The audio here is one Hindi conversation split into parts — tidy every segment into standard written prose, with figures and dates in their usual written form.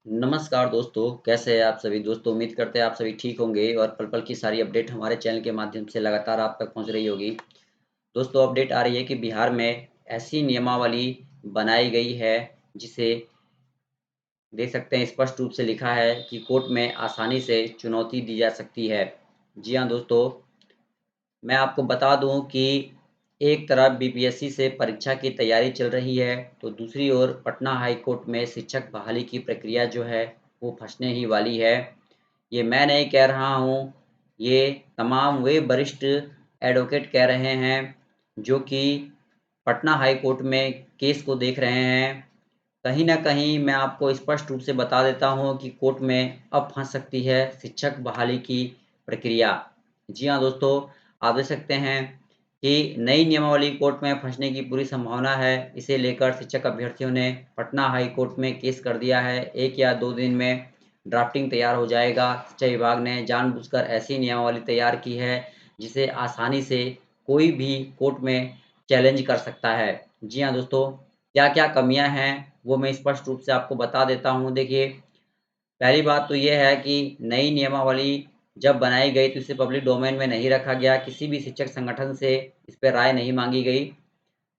नमस्कार दोस्तों, कैसे हैं आप सभी दोस्तों? उम्मीद करते हैं आप सभी ठीक होंगे और पल-पल की सारी अपडेट हमारे चैनल के माध्यम से लगातार आप तक पहुँच रही होगी। दोस्तों अपडेट आ रही है कि बिहार में ऐसी नियमावली बनाई गई है, जिसे देख सकते हैं स्पष्ट रूप से लिखा है कि कोर्ट में आसानी से चुनौती दी जा सकती है। जी हाँ दोस्तों, मैं आपको बता दूँ कि एक तरफ बीपीएससी से परीक्षा की तैयारी चल रही है, तो दूसरी ओर पटना हाई कोर्ट में शिक्षक बहाली की प्रक्रिया जो है, वो फँसने ही वाली है। ये मैं नहीं कह रहा हूँ, ये तमाम वे वरिष्ठ एडवोकेट कह रहे हैं, जो कि पटना हाई कोर्ट में केस को देख रहे हैं। कहीं न कहीं मैं आपको स्पष्ट रूप से बता देता हूँ कि कोर्ट में अब फँस सकती है शिक्षक बहाली की प्रक्रिया। जी हाँ दोस्तों, आप देख सकते हैं कि नई नियमावली कोर्ट में फँसने की पूरी संभावना है। इसे लेकर शिक्षक अभ्यर्थियों ने पटना हाई कोर्ट में केस कर दिया है। 1 या 2 दिन में ड्राफ्टिंग तैयार हो जाएगा। शिक्षा विभाग ने जानबूझकर ऐसी नियमावली तैयार की है, जिसे आसानी से कोई भी कोर्ट में चैलेंज कर सकता है। जी हाँ दोस्तों, क्या-क्या कमियाँ हैं, वो मैं स्पष्ट रूप से आपको बता देता हूँ। देखिए, पहली बात तो ये है कि नई नियमावली जब बनाई गई तो इसे पब्लिक डोमेन में नहीं रखा गया, किसी भी शिक्षक संगठन से इस पे राय नहीं माँगी गई।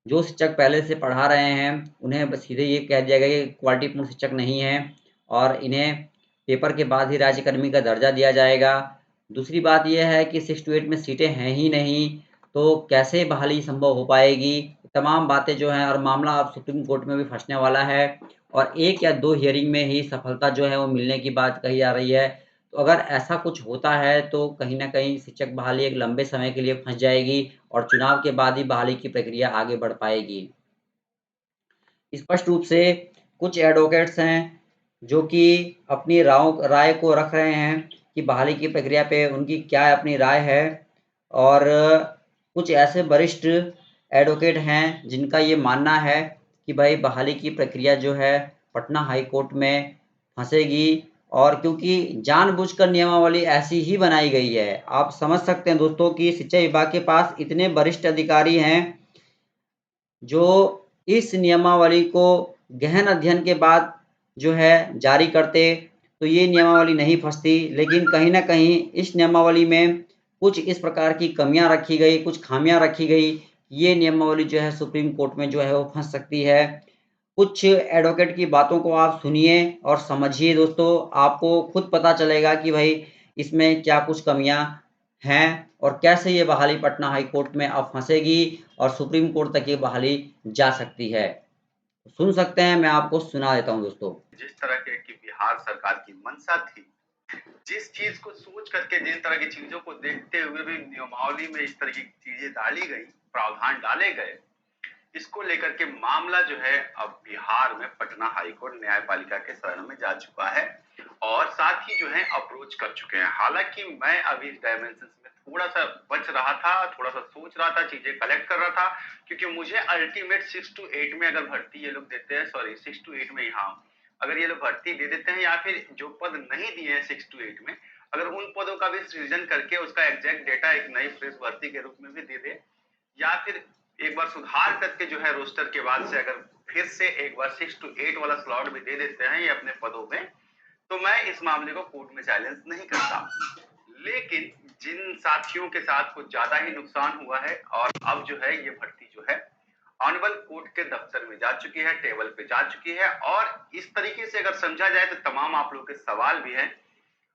जो शिक्षक पहले से पढ़ा रहे हैं, उन्हें बस सीधे ये कह दिया गया कि क्वालिटीपूर्ण शिक्षक नहीं हैं और इन्हें पेपर के बाद ही राज्यकर्मी का दर्जा दिया जाएगा। दूसरी बात ये है कि 6 टू 8 में सीटें हैं ही नहीं, तो कैसे बहाली संभव हो पाएगी? तमाम बातें जो हैं और मामला अब सुप्रीम कोर्ट में भी फँसने वाला है और 1 या 2 हियरिंग में ही सफलता जो है वो मिलने की बात कही जा रही है। तो अगर ऐसा कुछ होता है, तो कहीं न कहीं शिक्षक बहाली एक लंबे समय के लिए फँस जाएगी और चुनाव के बाद ही बहाली की प्रक्रिया आगे बढ़ पाएगी। स्पष्ट रूप से कुछ एडवोकेट्स हैं, जो कि अपनी राय को रख रहे हैं कि बहाली की प्रक्रिया पे उनकी क्या अपनी राय है और कुछ ऐसे वरिष्ठ एडवोकेट हैं, जिनका ये मानना है कि भाई बहाली की प्रक्रिया जो है, पटना हाई कोर्ट में फँसेगी और क्योंकि जानबूझकर नियमावली ऐसी ही बनाई गई है। आप समझ सकते हैं दोस्तों कि शिक्षा विभाग के पास इतने वरिष्ठ अधिकारी हैं जो इस नियमावली को गहन अध्ययन के बाद जो है जारी करते, तो ये नियमावली नहीं फँसती। लेकिन कहीं न कहीं इस नियमावली में कुछ इस प्रकार की कमियाँ रखी गई, कुछ खामियाँ रखी गई, ये नियमावली जो है सुप्रीम कोर्ट में जो है वो फँस सकती है। कुछ एडवोकेट की बातों को आप सुनिए और समझिए दोस्तों, आपको खुद पता चलेगा कि भई इसमें क्या कुछ कमियाँ हैं और कैसे ये बहाली पटना हाई कोर्ट में अब फँसेगी और सुप्रीम कोर्ट तक ये बहाली जा सकती है। सुन सकते हैं, मैं आपको सुना देता हूँ दोस्तों। जिस तरह के की बिहार सरकार की मंशा थी, जिस चीज को सोच करके जिन तरह की चीजों को देखते हुए भी नियमावली में इस तरह की चीजें डाली गई, प्रावधान डाले गए, इसको लेकर के मामला जो है अब बिहार में पटना हाईकोर्ट न्यायपालिका के शरण में जा चुका है और साथ ही जो है अप्रोच कर चुके हैं। हालांकि मैं अभी इस डायमेंशन में थोड़ा सा बच रहा था, थोड़ा सा सोच रहा था, चीजें कलेक्ट कर रहा था, क्योंकि मुझे अल्टीमेट 6 टू 8 में अगर भर्ती ये लोग देते हैं, सॉरी 6 टू 8 में, यहाँ अगर ये लोग भर्ती दे देते हैं या फिर जो पद नहीं दिए हैं 6 टू 8 में, अगर उन पदों का भी सृजन करके उसका एग्जैक्ट डेटा एक नई फ्रेश भर्ती के रूप में भी दे दे, या फिर एक बार सुधार करके जो है रोस्टर के बाद से अगर फिर से एक बार 6 टू 8 वाला स्लॉट भी दे देते हैं ये अपने पदों में, तो मैं इस मामले को कोर्ट में चैलेंज नहीं करता। लेकिन जिन साथियों के साथ कुछ ज्यादा ही नुकसान हुआ है और अब जो है ये भर्ती जो है ऑनरेबल कोर्ट के दफ्तर में जा चुकी है, टेबल पे जा चुकी है, और इस तरीके से अगर समझा जाए तो तमाम आप लोग के सवाल भी हैं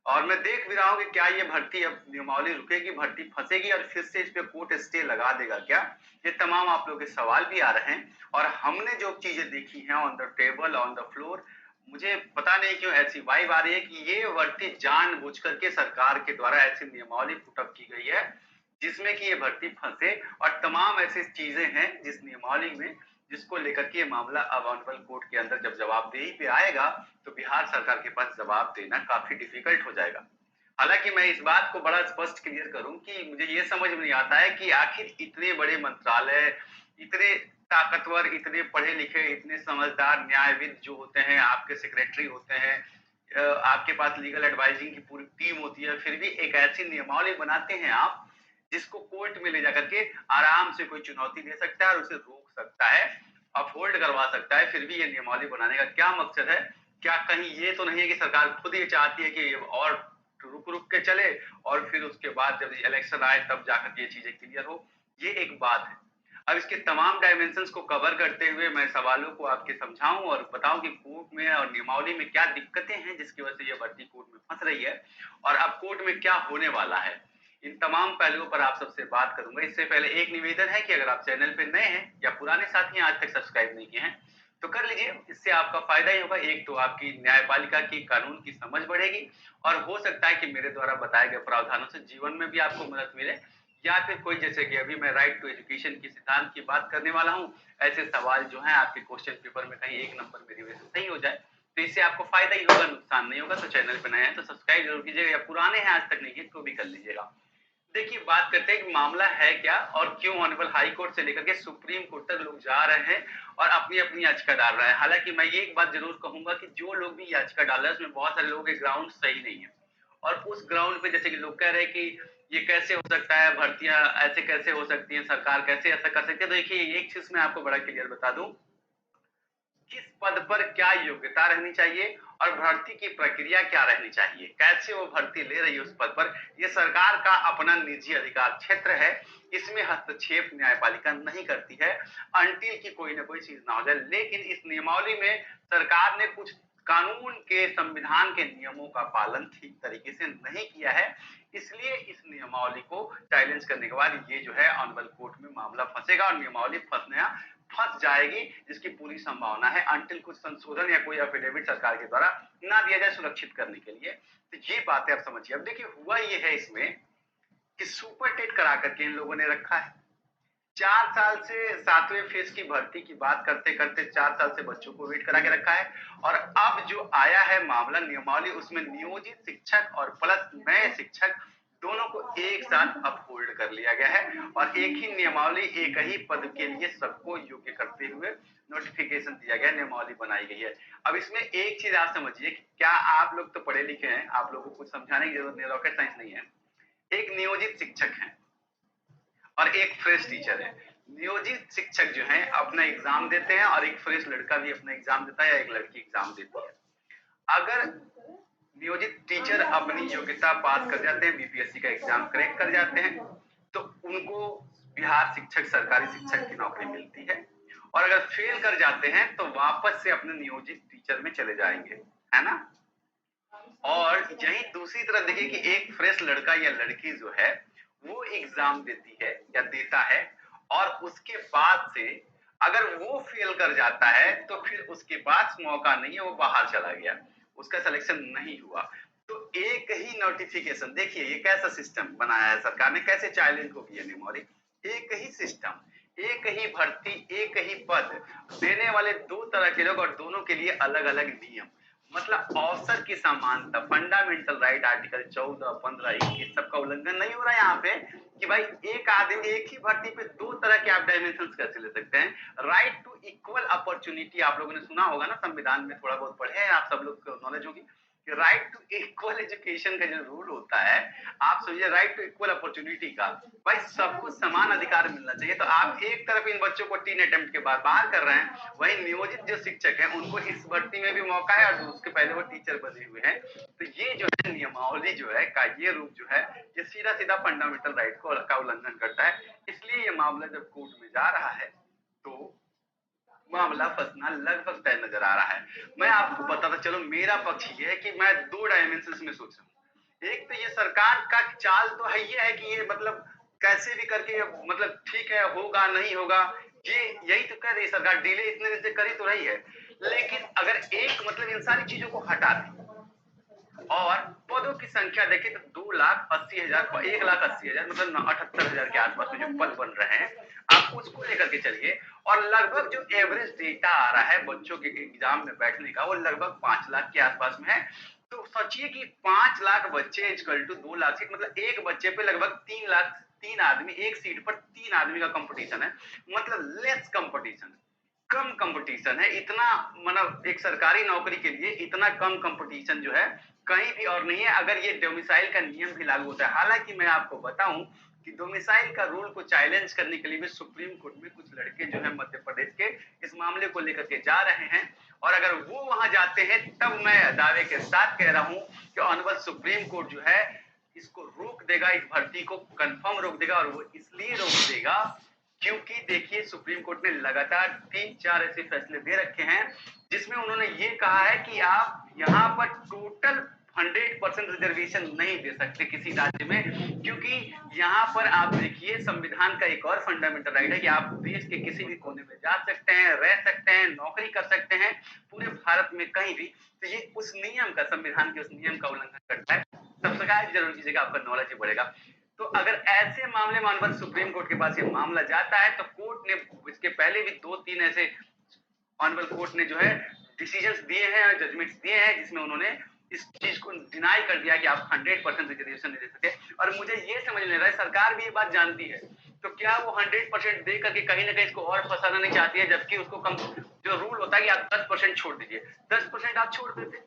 और मैं देख भी रहा हूँ कि क्या ये भर्ती अब नियमावली रुकेगी, भर्ती फंसेगी और फिर से इस पे कोर्ट स्टे लगा देगा क्या, ये तमाम आप लोगों के सवाल भी आ रहे हैं। और हमने जो चीजें देखी हैं on the table, on the floor, मुझे पता नहीं क्यों ऐसी वाइब आ रही है कि ये भर्ती जानबूझ करके सरकार के द्वारा ऐसी नियमावली पुटअप की गई है जिसमें कि ये भर्ती फंसे, और तमाम ऐसी चीजें हैं जिस नियमावली में जिसको लेकर के ये मामला अब ऑनरेबल कोर्ट के अंदर जब जवाबदेही पे आएगा तो बिहार सरकार के पास जवाब देना काफी डिफिकल्ट हो जाएगा। हालांकि मैं इस बात को बड़ा स्पष्ट क्लियर करूं कि मुझे ये समझ में नहीं आता है कि आखिर इतने बड़े मंत्रालय, इतने ताकतवर, इतने पढ़े लिखे, इतने समझदार न्यायविद जो होते हैं, आपके सेक्रेटरी होते हैं, आपके पास लीगल एडवाइजिंग की पूरी टीम होती है, फिर भी एक ऐसी नियमावली बनाते हैं आप जिसको कोर्ट में ले जाकर के आराम से कोई चुनौती दे सकता है और उसे रोक सकता है, अपहोल्ड करवा सकता है। फिर भी ये नियमावली बनाने का क्या मकसद है, क्या कहीं ये तो नहीं है कि सरकार खुद ये चाहती है कि और रुक-रुक के चले और फिर उसके बाद जब इलेक्शन आए तब जाकर के ये चीज़ें क्लियर हो? ये एक बात है। अब इसके तमाम डायमेंशंस को कवर करते हुए मैं सवालों को आपके समझाऊँ और बताऊँ कि कोर्ट में और नियमावली में क्या दिक्कतें हैं जिसकी वजह से ये भर्ती कोर्ट में फँस रही है और अब कोर्ट में क्या होने वाला है। इन तमाम पहलुओं पर आप सबसे बात करूँगा। इससे पहले एक निवेदन है कि अगर आप चैनल पे नए हैं या पुराने साथी हैं आज तक सब्सक्राइब नहीं किए हैं, तो कर लीजिए। इससे आपका फ़ायदा ही होगा। एक तो आपकी न्यायपालिका की कानून की समझ बढ़ेगी और हो सकता है कि मेरे द्वारा बताए गए प्रावधानों से जीवन में भी आपको मदद मिले या फिर कोई जैसे कि अभी मैं राइट टू एजुकेशन की सिद्धांत की बात करने वाला हूँ, ऐसे सवाल जो हैं आपके क्वेश्चन पेपर में कहीं एक नंबर में रिविज़न सही हो जाए, तो इससे आपको फ़ायदा ही होगा, नुकसान नहीं होगा। तो चैनल पे नए हैं तो सब्सक्राइब ज़रूर कीजिएगा या पुराने हैं आज तक नहीं किए तो भी कर लीजिएगा। देखिए, बात करते हैं कि मामला है क्या और क्यों ऑनरेबल हाई कोर्ट से लेकर के सुप्रीम कोर्ट तक लोग जा रहे हैं और अपनी-अपनी याचिका डाल रहे हैं। हालाँकि मैं ये एक बात ज़रूर कहूँगा कि जो लोग भी याचिका डाल रहे हैं, उसमें बहुत सारे लोगों के ग्राउंड सही नहीं है। और उस ग्राउंड पे जैसे कि लोग कह रहे हैं कि ये कैसे हो सकता है, भर्तियाँ ऐसे कैसे हो सकती हैं, सरकार कैसे ऐसा कर सकती है। तो देखिए, एक चीज़ मैं आपको बड़ा क्लियर बता दूँ, किस पद पर क्या योग्यता रहनी चाहिए और भर्ती की प्रक्रिया क्या रहनी चाहिए, कैसे वो भर्ती ले रही है उस पद पर, ये सरकार का अपना निजी अधिकार क्षेत्र है। इसमें हस्तक्षेप न्यायपालिका नहीं करती है अंटिल की कोई ना कोई चीज ना हो जाए। लेकिन इस नियमावली में सरकार ने कुछ कानून के संविधान के नियमों का पालन ठीक तरीके से नहीं किया है, इसलिए इस नियमावली को चैलेंज करने के बाद ये जो है ऑनरेबल कोर्ट में मामला फंसेगा और नियमावली फंस जाएगी जिसकी पूरी संभावना है अंटिल कुछ संशोधन या कोई एफिडेविट सरकार के द्वारा ना दिया जाए सुरक्षित करने के लिए। तो ये बातें आप समझिए। अब देखिए, हुआ ये है इसमें कि सुपर टेट करा करके इन लोगों ने रखा है। 4 साल से 7वें फेज की भर्ती की बात करते करते 4 साल से बच्चों को वेट करा के रखा है और अब जो आया है मामला नियमावली, उसमें नियोजित शिक्षक और प्लस नए शिक्षक दोनों को एक साथ अपहोल्ड कर लिया गया है और एक ही नियमावली एक ही पद के लिए सबको योग्य करते हुए नोटिफिकेशन दिया गया, नियमावली बनाई गई है। अब इसमें एक चीज आप समझिए कि क्या आप लोग तो पढ़े लिखे हैं, आप लोगों को कुछ समझाने की जरूरत नहीं, रॉकेट साइंस नहीं है। एक नियोजित शिक्षक है और एक फ्रेश टीचर है। नियोजित शिक्षक जो हैं अपना एग्जाम देते हैं और एक फ्रेश लड़का भी अपना एग्जाम देता है या एक लड़की एग्जाम देती है। अगर नियोजित टीचर अपनी योग्यता पास कर जाते हैं, बीपीएससी का एग्जाम क्रैक कर जाते हैं, तो उनको बिहार शिक्षक सरकारी शिक्षक की नौकरी मिलती है और अगर फेल कर जाते हैं तो वापस से अपने नियोजित टीचर में चले जाएंगे, है ना। और यही दूसरी तरफ देखिए कि एक फ्रेश लड़का या लड़की जो है वो एग्जाम देती है या देता है और उसके बाद से अगर वो फेल कर जाता है तो फिर उसके पास मौका नहीं है, वो बाहर चला गया, उसका सिलेक्शन नहीं हुआ। तो एक ही नोटिफिकेशन, देखिए ये कैसा सिस्टम बनाया है सरकार ने, कैसे चैलेंज को किया निमोरी। एक ही सिस्टम, एक ही भर्ती, एक ही पद, देने वाले दो तरह के लोग और दोनों के लिए अलग अलग नियम। मतलब अवसर की समानता, फंडामेंटल राइट आर्टिकल 14, 15, 21 सबका उल्लंघन नहीं हो रहा है यहाँ पे कि भाई एक आदमी एक ही भर्ती पे दो तरह के आप डायमेंशन कैसे ले सकते हैं। राइट टू इक्वल अपॉर्चुनिटी आप लोगों ने सुना होगा ना, संविधान में थोड़ा बहुत पढ़े हैं आप सब लोग को नॉलेज होगी कि राइट टू इक्वल एजुकेशन का जो रूल होता है, आप समझिए राइट टू इक्वल अपॉर्चुनिटी का, भाई सबको समान अधिकार मिलना चाहिए। तो आप एक तरफ इन बच्चों को 3 अटेम्प्ट के बाद बाहर कर रहे हैं, वही नियोजित जो शिक्षक हैं उनको इस भर्ती में भी मौका है और उसके पहले वो टीचर बने हुए हैं। तो ये जो है नियमावली जो है का ये रूप जो है ये सीधा सीधा फंडामेंटल राइट को का उल्लंघन करता है। इसलिए ये मामला जब कोर्ट में जा रहा है तो मामला फंसना लगभग तय नजर आ रहा है। मैं आपको बताता चलो, मेरा पक्ष ये है कि मैं दो डायमेंशन में सोच रहा हूँ। एक तो ये सरकार का चाल तो है ये है कि ये मतलब कैसे भी करके मतलब ठीक है, होगा नहीं होगा, ये यही तो कर रही है सरकार, डिले इतने दिन से करी तो रही है। लेकिन अगर एक मतलब इन सारी चीजों को हटा दें और पदों की संख्या देखें तो 2,80,000, 1,80,000 मतलब 78,000 के आसपास में जो पद बन रहे हैं, आप उसको लेकर के चलिए और लगभग जो एवरेज डेटा आ रहा है बच्चों के एग्जाम में बैठने का वो लगभग 5 लाख के आसपास में है। तो सोचिए कि 5 लाख बच्चे इक्वल टू 2 लाख सीट, मतलब एक बच्चे पे लगभग 3 लाख, 3 आदमी, एक सीट पर 3 आदमी का कंपटीशन है, मतलब लेस कंपटीशन, कम कंपटीशन है। इतना मतलब एक सरकारी नौकरी के लिए इतना कम कंपटीशन जो है कहीं भी और नहीं है अगर ये डोमिसाइल का नियम भी लागू होता है। हालांकि मैं आपको बताऊं कि डोमिसाइल का रूल को चैलेंज करने के लिए भी सुप्रीम कोर्ट में कुछ लड़के जो है मध्य प्रदेश के इस मामले को लेकर के जा रहे हैं। और अगर वो वहां जाते हैं तब मैं दावे के साथ कह रहा हूं कि ऑनरेबल सुप्रीम कोर्ट जो है इसको रोक देगा, इस भर्ती को कंफर्म रोक देगा। और वो इसलिए रोक देगा क्योंकि देखिए सुप्रीम कोर्ट ने लगातार 3-4 ऐसे फैसले दे रखे हैं जिसमें उन्होंने ये कहा है कि आप यहाँ पर टोटल 100% रिजर्वेशन नहीं दे सकते किसी राज्य में, क्योंकि यहाँ पर आप देखिए संविधान का एक और फंडामेंटल राइट है कि आप देश के किसी भी कोने में जा सकते हैं, रह सकते हैं, नौकरी कर सकते हैं पूरे भारत में कहीं भी। तो ये उस नियम का, संविधान के उस नियम का उल्लंघन करता है। सबसे जरूरी चीज है कि आपका नॉलेज बढ़ेगा। तो अगर ऐसे मामले मानवर सुप्रीम कोर्ट के पास ये मामला जाता है तो कोर्ट ने इसके पहले भी 2-3 ऐसे ऑनरेबल कोर्ट ने जो है डिसीजंस दिए हैं और जजमेंट्स दिए हैं जिसमें उन्होंने इस चीज को डिनाई कर दिया कि आप 100% रिजर्वेशन नहीं दे सके। और मुझे ये समझ नहीं रहा है, सरकार भी ये बात जानती है, तो क्या वो 100% दे करके कहीं ना कहीं इसको और फंसाना नहीं चाहती है, जबकि उसको कम जो रूल होता है कि आप 10% छोड़ दीजिए, 10% आप छोड़ देते,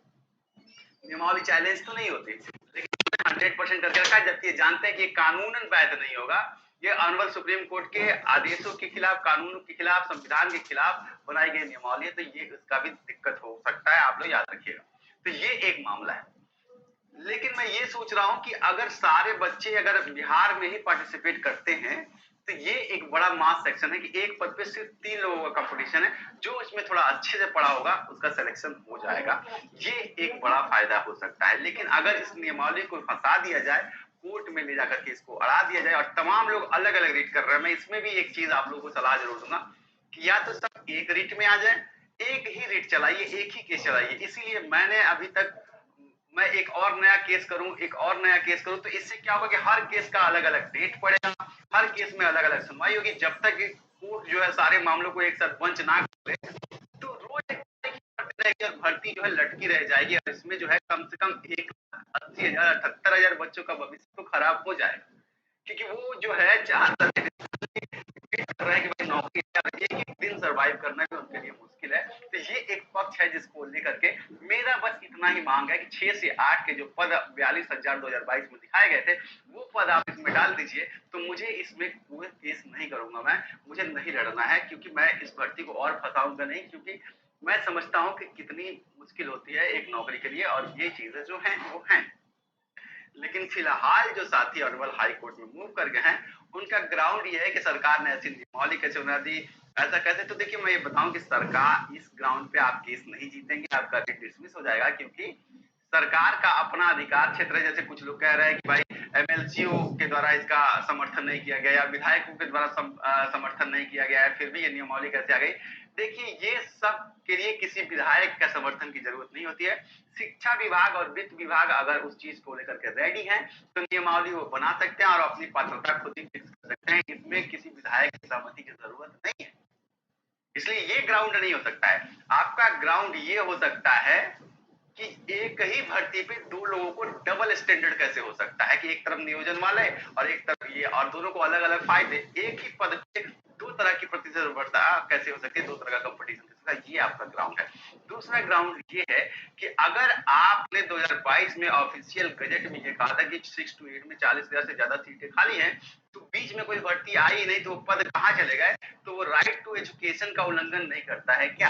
नियमावली चैलेंज तो नहीं होती, लेकिन 100% करके रखा है, जबकि जानते हैं कि कानूनन वैध नहीं होगा। ये ऑनरेबल सुप्रीम कोर्ट के आदेशों के खिलाफ, कानूनों के खिलाफ, संविधान के खिलाफ बनाई गई नियमावली है। तो ये इसका भी दिक्कत हो सकता है, आप लोग याद रखिएगा। तो ये एक मामला है। लेकिन मैं ये सोच रहा हूं कि अगर सारे बच्चे अगर बिहार में ही पार्टिसिपेट करते हैं तो ये एक बड़ा मास सेक्शन है कि एक पद पे सिर्फ 3 लोगों का कंपटीशन है। जो इसमें थोड़ा अच्छे से पढ़ा होगा उसका सिलेक्शन हो जाएगा, ये एक बड़ा फायदा हो सकता है। लेकिन अगर इस नियमावली को फंसा दिया जाए, कोर्ट में ले जाकर के इसको अड़ा दिया जाए और तमाम लोग अलग अलग रीट कर रहे हैं, मैं इसमें भी एक चीज आप लोगों को सलाह जरूर दूंगा कि या तो सब एक रीट में आ जाए, एक ही रीट चलाइए, एक ही केस चलाइए। इसीलिए मैंने अभी तक मैं एक और नया केस करूं, एक और नया केस करूं, तो इससे क्या होगा कि हर केस का अलग अलग डेट पड़ेगा, हर केस में अलग अलग सुनवाई होगी। जब तक कोर्ट जो है सारे मामलों को एक साथ बंच ना करे तो रोज और भर्ती जो है लटकी रह जाएगी। और इसमें जो है कम से कम 1,80,000 78,000 बच्चों का भविष्य तो खराब हो जाएगा, क्योंकि वो जो है चाहते कर रहे हैं कि भाई नौकरी एक एक दिन सरवाइव करना भी उनके लिए मुश्किल है। तो ये एक पक्ष है जिसको लेकर के मेरा बस इतना ही मांग है कि 6 से 8 के जो पद 42,000 2022 में दिखाए गए थे वो पद आप इसमें डाल दीजिए। तो मुझे इसमें कोई केस नहीं करूंगा, मैं मुझे नहीं लड़ना है, क्योंकि मैं इस भर्ती को और फंसाऊंगा नहीं, क्योंकि मैं समझता हूँ कि कितनी मुश्किल होती है एक नौकरी के लिए और ये चीजें जो हैं वो हैं। लेकिन फिलहाल जो साथी ऑनरेबल हाई कोर्ट में मूव कर गए हैं उनका ग्राउंड ये है कि सरकार ने ऐसी नियमावली कैसे बना दी, ऐसा कैसे। तो देखिए मैं ये बताऊं कि सरकार इस ग्राउंड पे आप केस नहीं जीतेंगे, आपका रिट डिसमिस हो जाएगा, क्योंकि सरकार का अपना अधिकार क्षेत्र है। जैसे कुछ लोग कह रहे हैं कि भाई एमएलसीओ के द्वारा इसका समर्थन नहीं किया गया या विधायकों के द्वारा समर्थन नहीं किया गया है, फिर भी ये नियमावली कैसे आ गई। देखिए ये सब के लिए किसी विधायक का समर्थन की जरूरत नहीं होती है। शिक्षा विभाग और वित्त विभाग अगर उस चीज को लेकर के रेडी है तो नियमावली वो बना सकते हैं और अपनी पात्रता खुद ही फिक्स कर सकते हैं। इसमें किसी विधायक की सहमति की जरूरत नहीं है, इसलिए ये ग्राउंड नहीं हो सकता है। आपका ग्राउंड ये हो सकता है कि एक ही भर्ती पे 2 लोगों को डबल स्टैंडर्ड कैसे हो सकता है कि एक तरफ नियोजन वाले और एक तरफ ये, और दोनों को अलग अलग फायदे। एक ही पद पे 2 तरह की प्रतिशत बढ़ता कैसे हो सकती है, 2 तरह का कंपटीशन कैसे होगा, ये आपका ग्राउंड है। दूसरा ग्राउंड ये है कि अगर आपने 2022 में ऑफिशियल गजट में ये कहा था कि 6 to 8 में 40,000 से ज्यादा सीटें खाली हैं, तो बीच में कोई भर्ती आई नहीं, तो वो पद कहाँ चले गए? तो वो राइट टू एजुकेशन का उल्लंघन नहीं करता है क्या?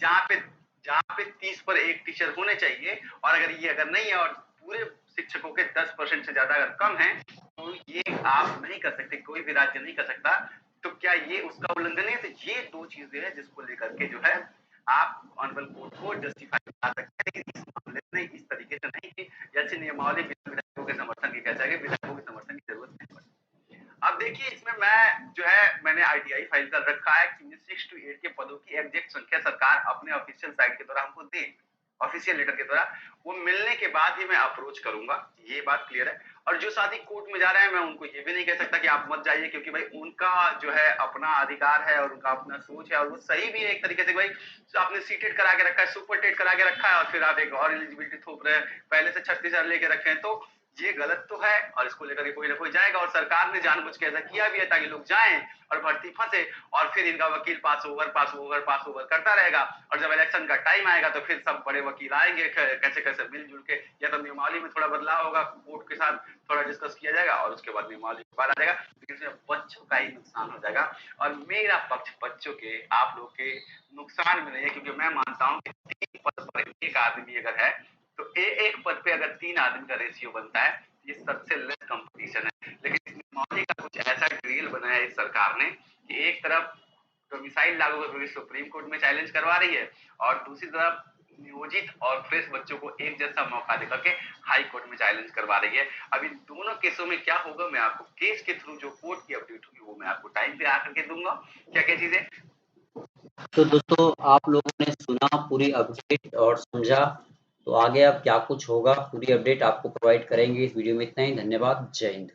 जहाँ पे 30 पर एक टीचर होने चाहिए और अगर ये अगर नहीं है और पूरे शिक्षकों के 10% से ज्यादा अगर कम है तो ये आप नहीं कर सकते, कोई भी राज्य नहीं कर सकता। तो क्या ये उसका उल्लंघन है? तो ये 2 चीजें हैं जिसको लेकर के जो है आप ऑनरेबल कोर्ट को जस्टिफाई कर सकते हैं, लेकिन इस मामले में इस तरीके से नहीं कि जैसे नियमावली विधायकों के समर्थन की कह जाएगी, विधायकों के समर्थन की जरूरत नहीं पड़ती। अब देखिए इसमें मैं जो है मैंने आईटीआई फाइल कर रखा है कि 6 to 8 के पदों की एग्जैक्ट संख्या सरकार अपने ऑफिशियल साइट के द्वारा हमको दे, ऑफिशियल लेटर के द्वारा। वो मिलने के बाद ही मैं अप्रोच करूंगा, ये बात क्लियर है। और जो साथी कोर्ट में जा रहे हैं मैं उनको ये भी नहीं कह सकता कि आप मत जाइए, क्योंकि भाई उनका जो है अपना अधिकार है और उनका अपना सोच है और वो सही भी है एक तरीके से। भाई तो आपने सीटेड करा के रखा है, सुपर टेट करा के रखा है और फिर आप एक और एलिजिबिलिटी थोप रहे हैं, पहले से 36,000 लेके रखे हैं, तो ये गलत तो है और इसको लेकर के कोई ना कोई जाएगा और सरकार ने जानबूझ के ऐसा किया भी है ताकि लोग जाएं और भर्ती फंसे और फिर इनका वकील पास ओवर करता रहेगा और जब इलेक्शन का टाइम आएगा तो फिर सब बड़े वकील आएंगे कैसे कैसे मिलजुल के या तो नियमावली में थोड़ा बदलाव होगा, कोर्ट के साथ थोड़ा डिस्कस किया जाएगा और उसके बाद नियमावली के बाद आ जाएगा, इसमें बच्चों का ही नुकसान हो जाएगा। और मेरा पक्ष बच्चों के आप लोग के नुकसान में नहीं है, क्योंकि मैं मानता हूँ कि 3 पद पर एक आदमी अगर है तो एक पद पे अगर 3 आदमी का रेशियो बनता है, ये सबसे लेस कंपटीशन है। लेकिन मौली का कुछ ऐसा ड्रिल बनाया है इस सरकार ने कि एक तरफ डोमिसाइल लागू करके सुप्रीम कोर्ट में चैलेंज करवा रही है और दूसरी तरफ नियोजित और फ्रेश बच्चों को एक जैसा मौका देकर के हाई कोर्ट में चैलेंज करवा रही है। अब इन दोनों केसों में क्या होगा मैं आपको केस के थ्रू जो कोर्ट की अपडेट होगी वो मैं आपको टाइम पे आकर के दूंगा। क्या क्या चीजें तो दोस्तों आप लोगों ने सुना पूरी अपडेट और समझा, तो आगे अब क्या कुछ होगा पूरी अपडेट आपको प्रोवाइड करेंगे। इस वीडियो में इतना ही। धन्यवाद। जय हिंद।